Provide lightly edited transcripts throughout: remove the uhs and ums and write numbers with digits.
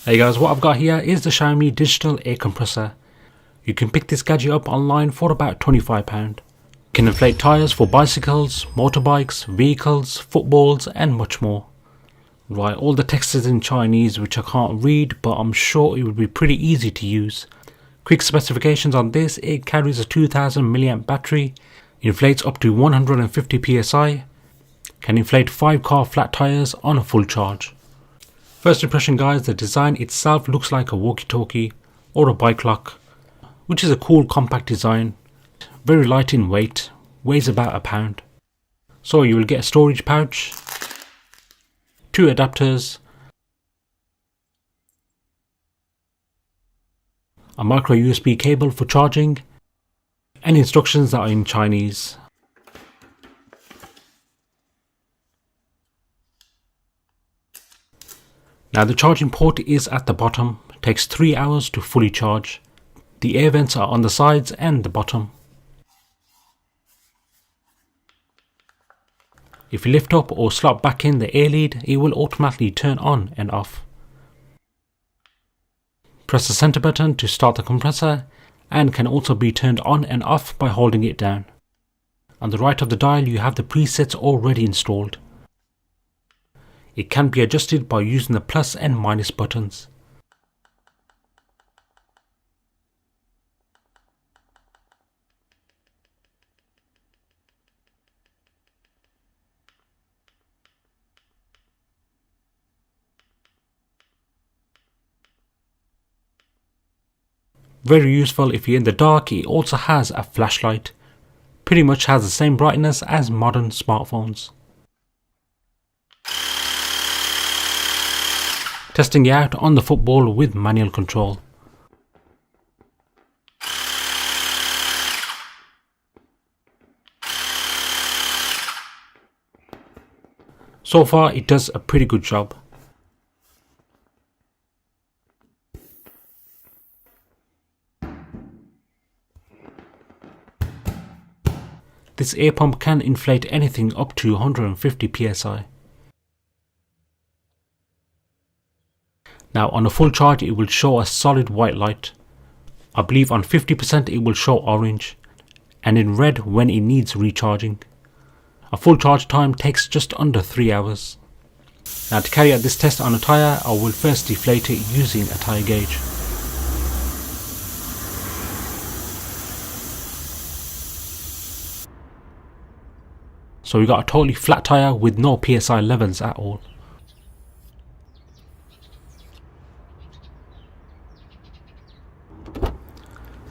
Hey guys, what I've got here is the Xiaomi digital air compressor. You can pick this gadget up online for about £25. You can inflate tyres for bicycles, motorbikes, vehicles, footballs and much more. Right, all the text is in Chinese which I can't read, but I'm sure it would be pretty easy to use. Quick specifications on this: it carries a 2000 mAh battery, inflates up to 150 psi, can inflate 5 car flat tyres on a full charge. First impression guys, the design itself looks like a walkie-talkie or a bike lock, which is a cool compact design, very light in weight, weighs about a pound. So you will get a storage pouch, 2 adapters, a micro USB cable for charging, and instructions that are in Chinese. Now the charging port is at the bottom, takes 3 hours to fully charge. The air vents are on the sides and the bottom. If you lift up or slot back in the air lead, it will automatically turn on and off. Press the center button to start the compressor, and can also be turned on and off by holding it down. On the right of the dial you have the presets already installed. It can be adjusted by using the plus and minus buttons. Very useful if you're in the dark. It also has a flashlight. Pretty much has the same brightness as modern smartphones. Testing it out on the football with manual control. So far it does a pretty good job. This air pump can inflate anything up to 150 psi. Now on a full charge it will show a solid white light. I believe on 50% it will show orange, and in red when it needs recharging. A full charge time takes just under 3 hours. Now to carry out this test on a tyre, I will first deflate it using a tyre gauge. So we got a totally flat tyre with no PSI levels at all.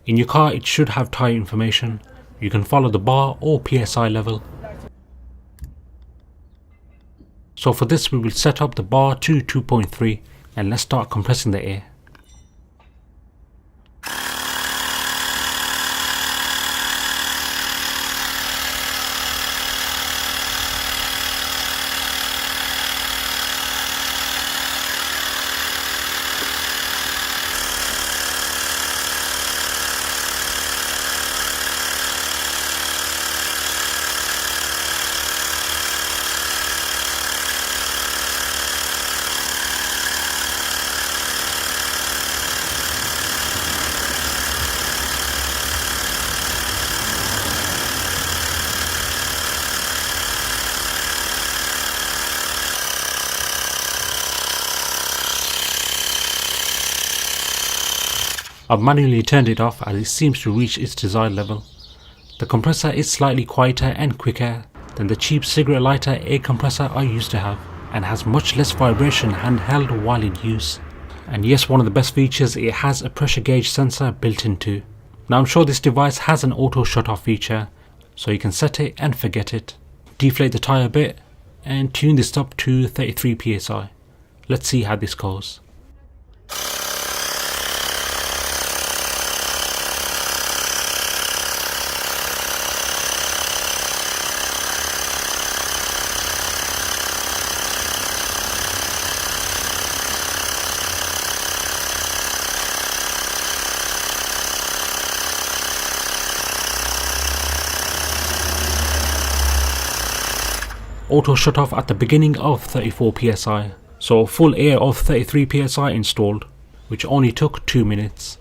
In your car it should have tyre information. You can follow the bar or PSI level. So for this we will set up the bar to 2.3 and let's start compressing the air. I've manually turned it off as it seems to reach its desired level. The compressor is slightly quieter and quicker than the cheap cigarette lighter air compressor I used to have, and has much less vibration handheld while in use. And yes, one of the best features, it has a pressure gauge sensor built into. Now I'm sure this device has an auto shut off feature, so you can set it and forget it. Deflate the tyre a bit and tune this up to 33 psi. Let's see how this goes. Auto shut off at the beginning of 34 psi, So full air of 33 psi installed, which only took 2 minutes.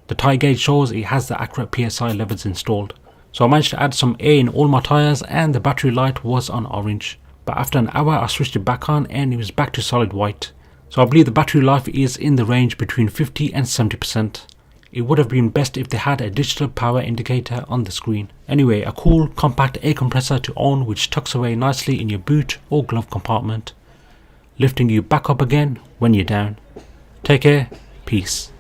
The tyre gauge shows it has the accurate PSI levels installed. So I managed to add some air in all my tyres and the battery light was on orange. But after an hour I switched it back on and it was back to solid white. So I believe the battery life is in the range between 50 and 70%. It would have been best if they had a digital power indicator on the screen. Anyway, a cool compact air compressor to own which tucks away nicely in your boot or glove compartment, lifting you back up again when you're down. Take care, peace.